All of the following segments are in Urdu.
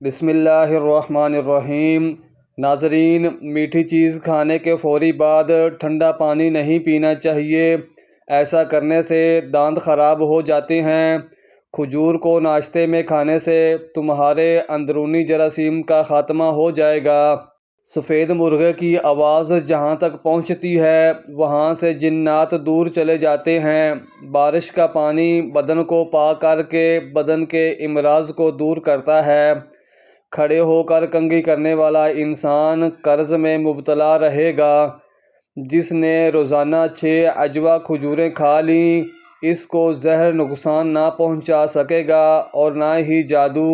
بسم اللہ الرحمن الرحیم۔ ناظرین، میٹھی چیز کھانے کے فوری بعد ٹھنڈا پانی نہیں پینا چاہیے۔ ایسا کرنے سے دانت خراب ہو جاتے ہیں۔ کھجور کو ناشتے میں کھانے سے تمہارے اندرونی جراثیم کا خاتمہ ہو جائے گا۔ سفید مرغے کی آواز جہاں تک پہنچتی ہے وہاں سے جنات دور چلے جاتے ہیں۔ بارش کا پانی بدن کو پاک کر کے بدن کے امراض کو دور کرتا ہے۔ کھڑے ہو کر کنگھی کرنے والا انسان قرض میں مبتلا رہے گا۔ جس نے روزانہ 6 عجوہ کھجوریں کھا لیں اس کو زہر نقصان نہ پہنچا سکے گا اور نہ ہی جادو۔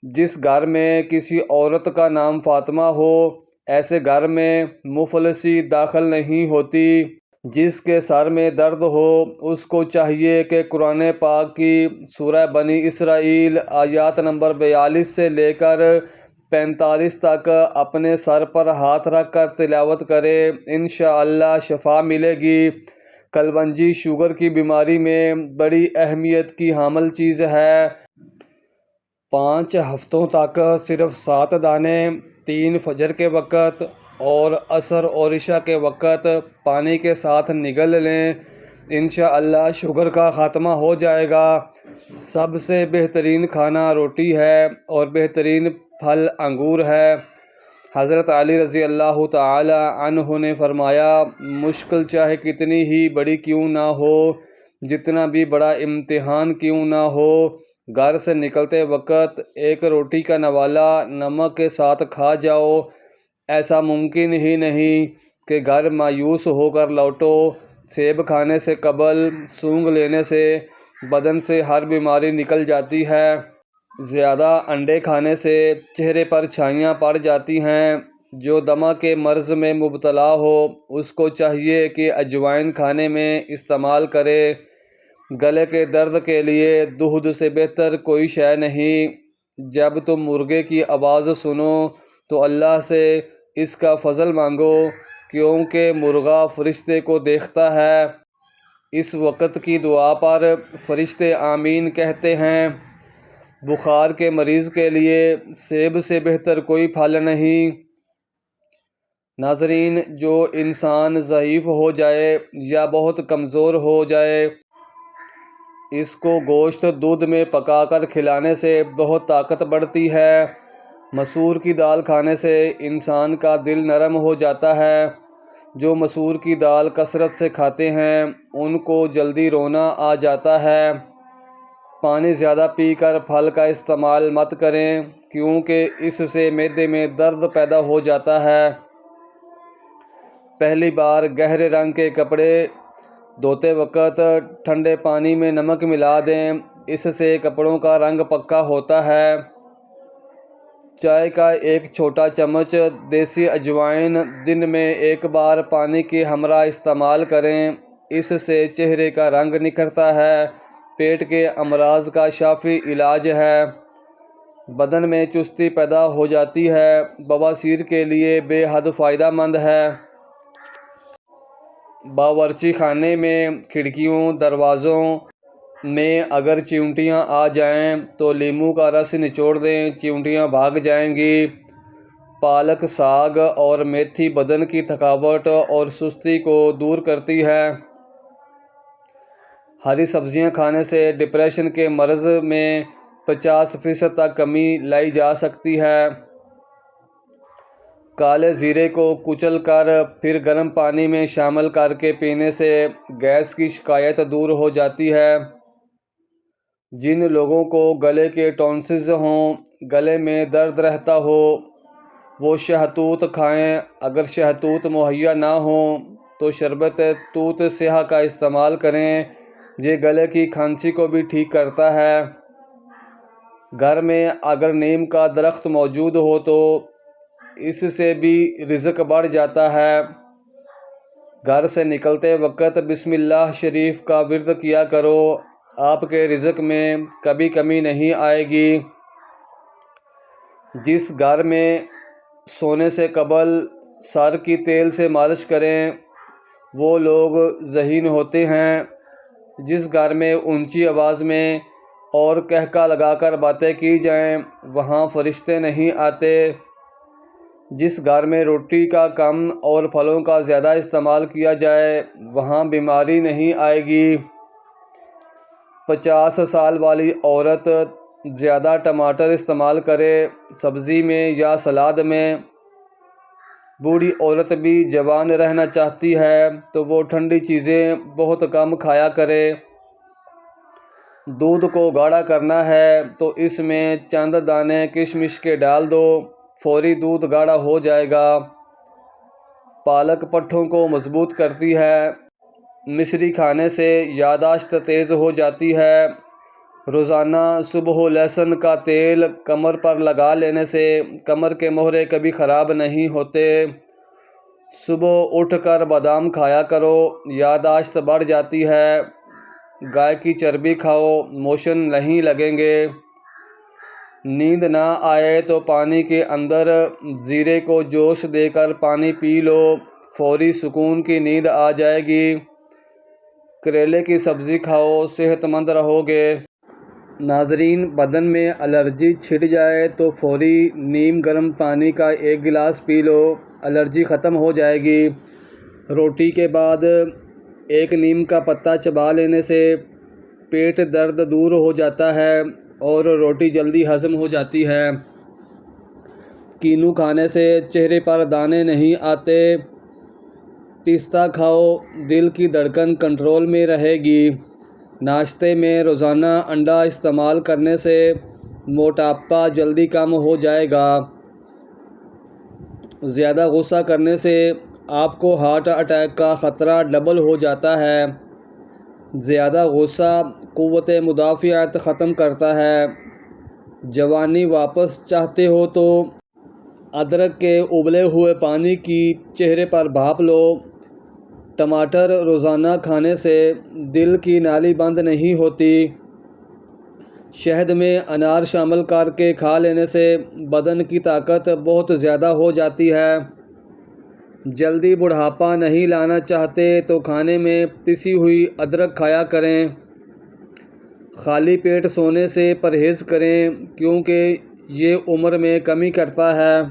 جس گھر میں کسی عورت کا نام فاطمہ ہو ایسے گھر میں مفلسی داخل نہیں ہوتی۔ جس کے سر میں درد ہو اس کو چاہیے کہ قرآن پاک کی سورہ بنی اسرائیل آیات نمبر 42 سے لے کر 45 تک اپنے سر پر ہاتھ رکھ کر تلاوت کرے، انشاءاللہ شفا ملے گی۔ کلونجی شوگر کی بیماری میں بڑی اہمیت کی حامل چیز ہے۔ 5 ہفتوں تک صرف 7 دانے 3 فجر کے وقت اور عصر اور عشاء کے وقت پانی کے ساتھ نگل لیں، انشاءاللہ شوگر کا خاتمہ ہو جائے گا۔ سب سے بہترین کھانا روٹی ہے اور بہترین پھل انگور ہے۔ حضرت علی رضی اللہ تعالی عنہ نے فرمایا، مشکل چاہے کتنی ہی بڑی کیوں نہ ہو، جتنا بھی بڑا امتحان کیوں نہ ہو، گھر سے نکلتے وقت ایک روٹی کا نوالا نمک کے ساتھ کھا جاؤ۔ ایسا ممکن ہی نہیں کہ گھر مایوس ہو کر لوٹو۔ سیب کھانے سے قبل سونگھ لینے سے بدن سے ہر بیماری نکل جاتی ہے۔ زیادہ انڈے کھانے سے چہرے پر چھائیاں پڑ جاتی ہیں۔ جو دمہ کے مرض میں مبتلا ہو اس کو چاہیے کہ اجوائن کھانے میں استعمال کرے۔ گلے کے درد کے لیے دودھ سے بہتر کوئی شے نہیں۔ جب تم مرغے کی آواز سنو تو اللہ سے اس کا فضل مانگو، کیونکہ مرغا فرشتے کو دیکھتا ہے۔ اس وقت کی دعا پر فرشتے آمین کہتے ہیں۔ بخار کے مریض کے لیے سیب سے بہتر کوئی پھل نہیں۔ ناظرین، جو انسان ضعیف ہو جائے یا بہت کمزور ہو جائے اس کو گوشت دودھ میں پکا کر کھلانے سے بہت طاقت بڑھتی ہے۔ مسور کی دال کھانے سے انسان کا دل نرم ہو جاتا ہے۔ جو مسور کی دال کثرت سے کھاتے ہیں ان کو جلدی رونا آ جاتا ہے۔ پانی زیادہ پی کر پھل کا استعمال مت کریں کیونکہ اس سے معدے میں درد پیدا ہو جاتا ہے۔ پہلی بار گہرے رنگ کے کپڑے دھوتے وقت ٹھنڈے پانی میں نمک ملا دیں، اس سے کپڑوں کا رنگ پکا ہوتا ہے۔ چائے کا ایک چھوٹا چمچ دیسی اجوائن دن میں ایک بار پانی کے ہمراہ استعمال کریں، اس سے چہرے کا رنگ نکھرتا ہے۔ پیٹ کے امراض کا شافی علاج ہے۔ بدن میں چستی پیدا ہو جاتی ہے، بواسیر کے لیے بے حد فائدہ مند ہے۔ باورچی خانے میں کھڑکیوں دروازوں میں اگر چیونٹیاں آ جائیں تو لیموں کا رس نچوڑ دیں، چیونٹیاں بھاگ جائیں گی۔ پالک، ساگ اور میتھی بدن کی تھکاوٹ اور سستی کو دور کرتی ہے۔ ہری سبزیاں کھانے سے ڈپریشن کے مرض میں 50% تک کمی لائی جا سکتی ہے۔ کالے زیرے کو کچل کر پھر گرم پانی میں شامل کر کے پینے سے گیس کی شکایت دور ہو جاتی ہے۔ جن لوگوں کو گلے کے ٹونسلز ہوں، گلے میں درد رہتا ہو، وہ شہتوت کھائیں۔ اگر شہتوت مہیا نہ ہوں تو شربت توت سیاہ کا استعمال کریں، یہ گلے کی کھانسی کو بھی ٹھیک کرتا ہے۔ گھر میں اگر نیم کا درخت موجود ہو تو اس سے بھی رزق بڑھ جاتا ہے۔ گھر سے نکلتے وقت بسم اللہ شریف کا ورد کیا کرو، آپ کے رزق میں کبھی کمی نہیں آئے گی۔ جس گھر میں سونے سے قبل سر کی تیل سے مالش کریں وہ لوگ ذہین ہوتے ہیں۔ جس گھر میں اونچی آواز میں اور کہکا لگا کر باتیں کی جائیں وہاں فرشتے نہیں آتے۔ جس گھر میں روٹی کا کم اور پھلوں کا زیادہ استعمال کیا جائے وہاں بیماری نہیں آئے گی۔ 50 سال والی عورت زیادہ ٹماٹر استعمال کرے سبزی میں یا سلاد میں، بوڑھی عورت بھی جوان رہنا چاہتی ہے تو وہ ٹھنڈی چیزیں بہت کم کھایا کرے۔ دودھ کو گاڑھا کرنا ہے تو اس میں چند دانے کشمش کے ڈال دو، فوری دودھ گاڑھا ہو جائے گا۔ پالک پٹھوں کو مضبوط کرتی ہے۔ مصری کھانے سے یادداشت تیز ہو جاتی ہے۔ روزانہ صبح لہسن کا تیل کمر پر لگا لینے سے کمر کے مہرے کبھی خراب نہیں ہوتے۔ صبح اٹھ کر بادام کھایا کرو، یادداشت بڑھ جاتی ہے۔ گائے کی چربی کھاؤ، موشن نہیں لگیں گے۔ نیند نہ آئے تو پانی کے اندر زیرے کو جوش دے کر پانی پی لو، فوری سکون کی نیند آ جائے گی۔ کریلے کی سبزی کھاؤ، صحت مند رہو گے۔ ناظرین، بدن میں الرجی چھٹ جائے تو فوری نیم گرم پانی کا 1 گلاس پی لو، الرجی ختم ہو جائے گی۔ روٹی کے بعد 1 نیم کا پتا چبا لینے سے پیٹ درد دور ہو جاتا ہے اور روٹی جلدی ہضم ہو جاتی ہے۔ کینو کھانے سے چہرے پر دانے نہیں آتے۔ پستہ کھاؤ، دل کی دھڑکن کنٹرول میں رہے گی۔ ناشتے میں روزانہ انڈا استعمال کرنے سے موٹاپا جلدی کم ہو جائے گا۔ زیادہ غصہ کرنے سے آپ کو ہارٹ اٹیک کا خطرہ ڈبل ہو جاتا ہے۔ زیادہ غصہ قوت مدافعت ختم کرتا ہے۔ جوانی واپس چاہتے ہو تو ادرک کے ابلے ہوئے پانی کی چہرے پر بھاپ لو۔ ٹماٹر روزانہ کھانے سے دل کی نالی بند نہیں ہوتی۔ شہد میں انار شامل کر کے کھا لینے سے بدن کی طاقت بہت زیادہ ہو جاتی ہے۔ جلدی بڑھاپا نہیں لانا چاہتے تو کھانے میں پسی ہوئی ادرک کھایا کریں۔ خالی پیٹ سونے سے پرہیز کریں کیونکہ یہ عمر میں کمی کرتا ہے۔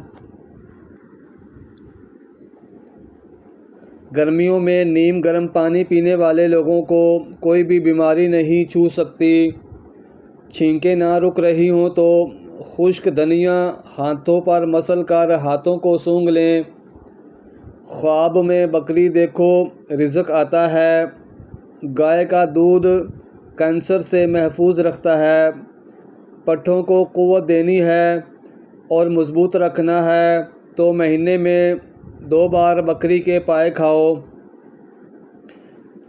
گرمیوں میں نیم گرم پانی پینے والے لوگوں کو کوئی بھی بیماری نہیں چھو سکتی۔ چھینکیں نہ رک رہی ہوں تو خشک دھنیا ہاتھوں پر مسل کر ہاتھوں کو سونگھ لیں۔ خواب میں بکری دیکھو، رزق آتا ہے۔ گائے کا دودھ کینسر سے محفوظ رکھتا ہے۔ پٹھوں کو قوت دینی ہے اور مضبوط رکھنا ہے تو مہینے میں 2 بار بکری کے پائے کھاؤ۔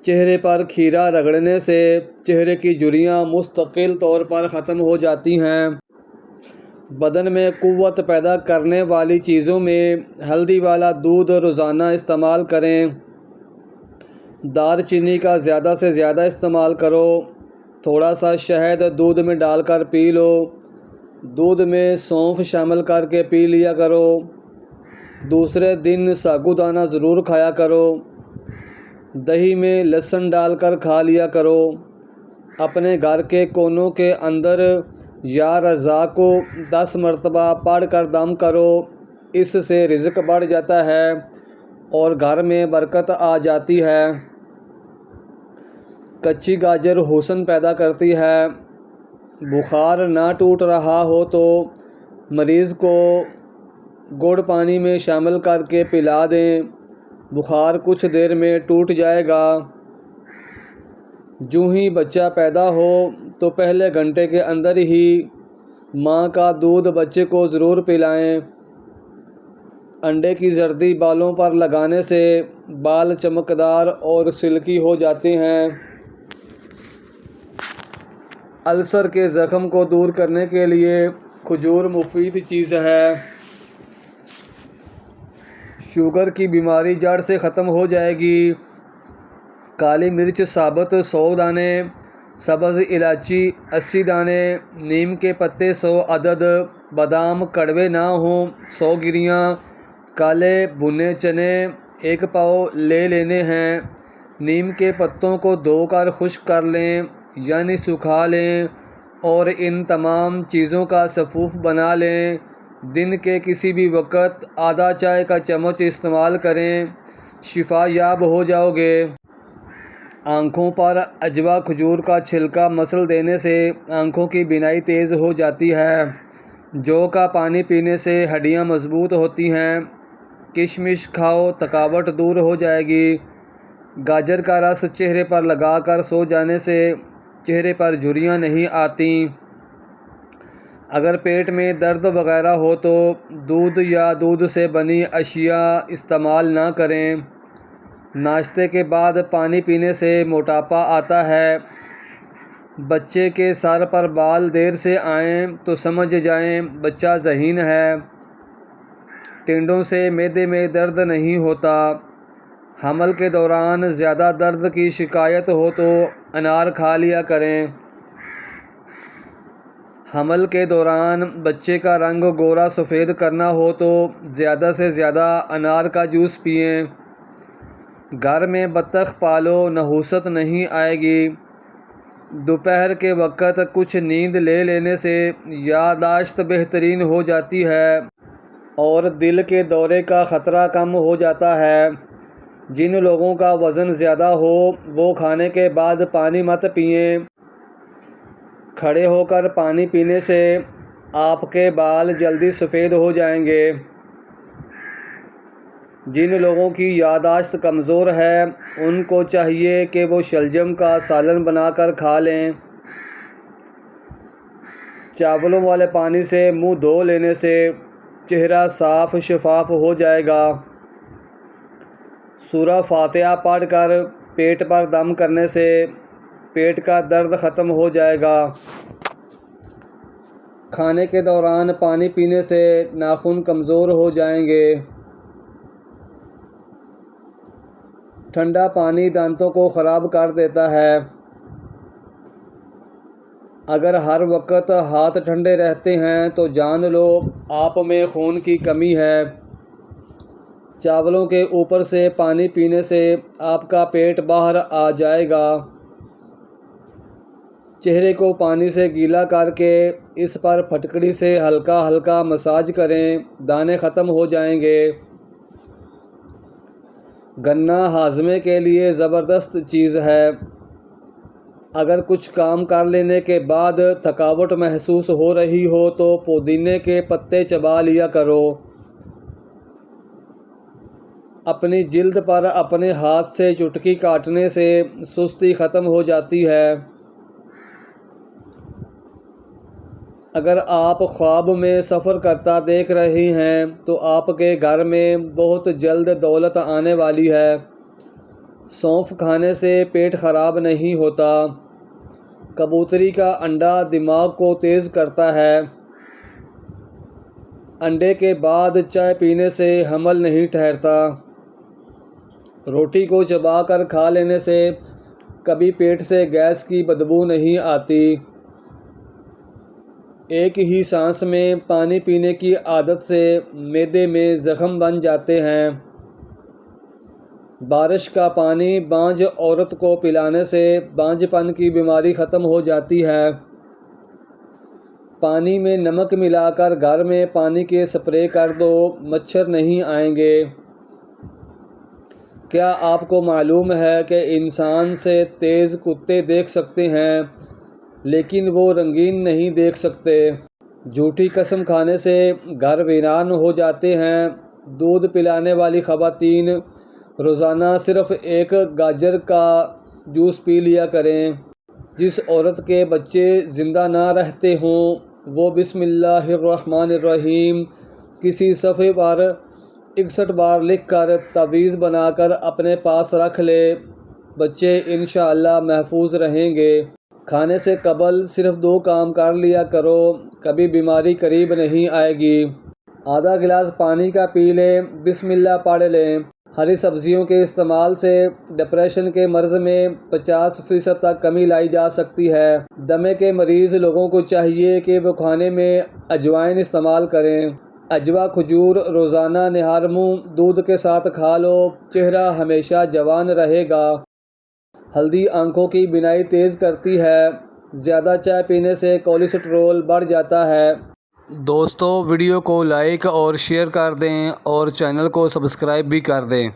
چہرے پر کھیرا رگڑنے سے چہرے کی جھریاں مستقل طور پر ختم ہو جاتی ہیں۔ بدن میں قوت پیدا کرنے والی چیزوں میں ہلدی والا دودھ روزانہ استعمال کریں۔ دار چینی کا زیادہ سے زیادہ استعمال کرو۔ تھوڑا سا شہد دودھ میں ڈال کر پی لو۔ دودھ میں سونف شامل کر کے پی لیا کرو۔ دوسرے دن ساگودانہ ضرور کھایا کرو۔ دہی میں لہسن ڈال کر کھا لیا کرو۔ اپنے گھر کے کونوں کے اندر یا رضا کو 10 مرتبہ پڑھ کر دم کرو، اس سے رزق بڑھ جاتا ہے اور گھر میں برکت آ جاتی ہے۔ کچی گاجر حسن پیدا کرتی ہے۔ بخار نہ ٹوٹ رہا ہو تو مریض کو گڑ پانی میں شامل کر کے پلا دیں، بخار کچھ دیر میں ٹوٹ جائے گا۔ جوں ہی بچہ پیدا ہو تو پہلے گھنٹے کے اندر ہی ماں کا دودھ بچے کو ضرور پلائیں۔ انڈے کی زردی بالوں پر لگانے سے بال چمکدار اور سلکی ہو جاتے ہیں۔ السر کے زخم کو دور کرنے کے لیے کھجور مفید چیز ہے۔ شوگر کی بیماری جڑ سے ختم ہو جائے گی۔ کالی مرچ ثابت 100 دانے، سبز الائچی 80 دانے، نیم کے پتے 100 عدد، بادام کڑوے نہ ہوں 100 گریاں، کالے بھنے چنے 1 پاؤ لے لینے ہیں۔ نیم کے پتوں کو دھو کر خشک کر لیں یعنی سکھا لیں، اور ان تمام چیزوں کا صفوف بنا لیں۔ دن کے کسی بھی وقت آدھا چائے کا چمچ استعمال کریں، شفا یاب ہو جاؤ گے۔ آنکھوں پر عجوا کھجور کا چھلکا مسل دینے سے آنکھوں کی بینائی تیز ہو جاتی ہے۔ جو کا پانی پینے سے ہڈیاں مضبوط ہوتی ہیں۔ کشمش کھاؤ، تھکاوٹ دور ہو جائے گی۔ گاجر کا رس چہرے پر لگا کر سو جانے سے چہرے پر جھریاں نہیں آتیں۔ اگر پیٹ میں درد وغیرہ ہو تو دودھ یا دودھ سے بنی اشیاء استعمال نہ کریں۔ ناشتے کے بعد پانی پینے سے موٹاپا آتا ہے۔ بچے کے سر پر بال دیر سے آئیں تو سمجھ جائیں بچہ ذہین ہے۔ ٹنڈوں سے معدے میں درد نہیں ہوتا۔ حمل کے دوران زیادہ درد کی شکایت ہو تو انار کھا لیا کریں۔ حمل کے دوران بچے کا رنگ گورا سفید کرنا ہو تو زیادہ سے زیادہ انار کا جوس پئیں۔ گھر میں بطخ پالو، نحوست نہیں آئے گی۔ دوپہر کے وقت کچھ نیند لے لینے سے یادداشت بہترین ہو جاتی ہے اور دل کے دورے کا خطرہ کم ہو جاتا ہے۔ جن لوگوں کا وزن زیادہ ہو وہ کھانے کے بعد پانی مت پئیں۔ کھڑے ہو کر پانی پینے سے آپ کے بال جلدی سفید ہو جائیں گے۔ جن لوگوں کی یادداشت کمزور ہے ان کو چاہیے کہ وہ شلجم کا سالن بنا کر کھا لیں۔ چاولوں والے پانی سے منہ دھو لینے سے چہرہ صاف شفاف ہو جائے گا۔ سورہ فاتحہ پڑھ کر پیٹ پر دم کرنے سے پیٹ کا درد ختم ہو جائے گا۔ کھانے کے دوران پانی پینے سے ناخن کمزور ہو جائیں گے۔ ٹھنڈا پانی دانتوں کو خراب کر دیتا ہے۔ اگر ہر وقت ہاتھ ٹھنڈے رہتے ہیں تو جان لو آپ میں خون کی کمی ہے۔ چاولوں کے اوپر سے پانی پینے سے آپ کا پیٹ باہر آ جائے گا۔ چہرے کو پانی سے گیلا کر کے اس پر پھٹکڑی سے ہلکا ہلکا مساج کریں، دانے ختم ہو جائیں گے۔ گنا ہاضمے کے لیے زبردست چیز ہے۔ اگر کچھ کام کر لینے کے بعد تھکاوٹ محسوس ہو رہی ہو تو پودینے کے پتے چبا لیا کرو۔ اپنی جلد پر اپنے ہاتھ سے چٹکی کاٹنے سے سستی ختم ہو جاتی ہے۔ اگر آپ خواب میں سفر کرتا دیکھ رہے ہیں تو آپ کے گھر میں بہت جلد دولت آنے والی ہے۔ سونف کھانے سے پیٹ خراب نہیں ہوتا۔ کبوتری کا انڈا دماغ کو تیز کرتا ہے۔ انڈے کے بعد چائے پینے سے حمل نہیں ٹھہرتا۔ روٹی کو چبا کر کھا لینے سے کبھی پیٹ سے گیس کی بدبو نہیں آتی۔ ایک ہی سانس میں پانی پینے کی عادت سے معدے میں زخم بن جاتے ہیں۔ بارش کا پانی بانجھ عورت کو پلانے سے بانجھ پن کی بیماری ختم ہو جاتی ہے۔ پانی میں نمک ملا کر گھر میں پانی کے سپرے کر دو، مچھر نہیں آئیں گے۔ کیا آپ کو معلوم ہے کہ انسان سے تیز کتے دیکھ سکتے ہیں لیکن وہ رنگین نہیں دیکھ سکتے؟ جھوٹی قسم کھانے سے گھر ویران ہو جاتے ہیں۔ دودھ پلانے والی خواتین روزانہ صرف ایک گاجر کا جوس پی لیا کریں۔ جس عورت کے بچے زندہ نہ رہتے ہوں وہ بسم اللہ الرحمن الرحیم کسی صفحے پر 61 بار لکھ کر تعویذ بنا کر اپنے پاس رکھ لے، بچے انشاءاللہ محفوظ رہیں گے۔ کھانے سے قبل صرف 2 کام کر لیا کرو، کبھی بیماری قریب نہیں آئے گی۔ آدھا گلاس پانی کا پی لیں، بسم اللہ پڑھ لیں۔ ہری سبزیوں کے استعمال سے ڈپریشن کے مرض میں 50% تک کمی لائی جا سکتی ہے۔ دمے کے مریض لوگوں کو چاہیے کہ وہ کھانے میں اجوائن استعمال کریں۔ عجوا کھجور روزانہ نہار منہ دودھ کے ساتھ کھا لو، چہرہ ہمیشہ جوان رہے گا۔ ہلدی آنکھوں کی بینائی تیز کرتی ہے۔ زیادہ چائے پینے سے کولیسٹرول بڑھ جاتا ہے۔ دوستو ویڈیو کو لائک اور شیئر کر دیں اور چینل کو سبسکرائب بھی کر دیں۔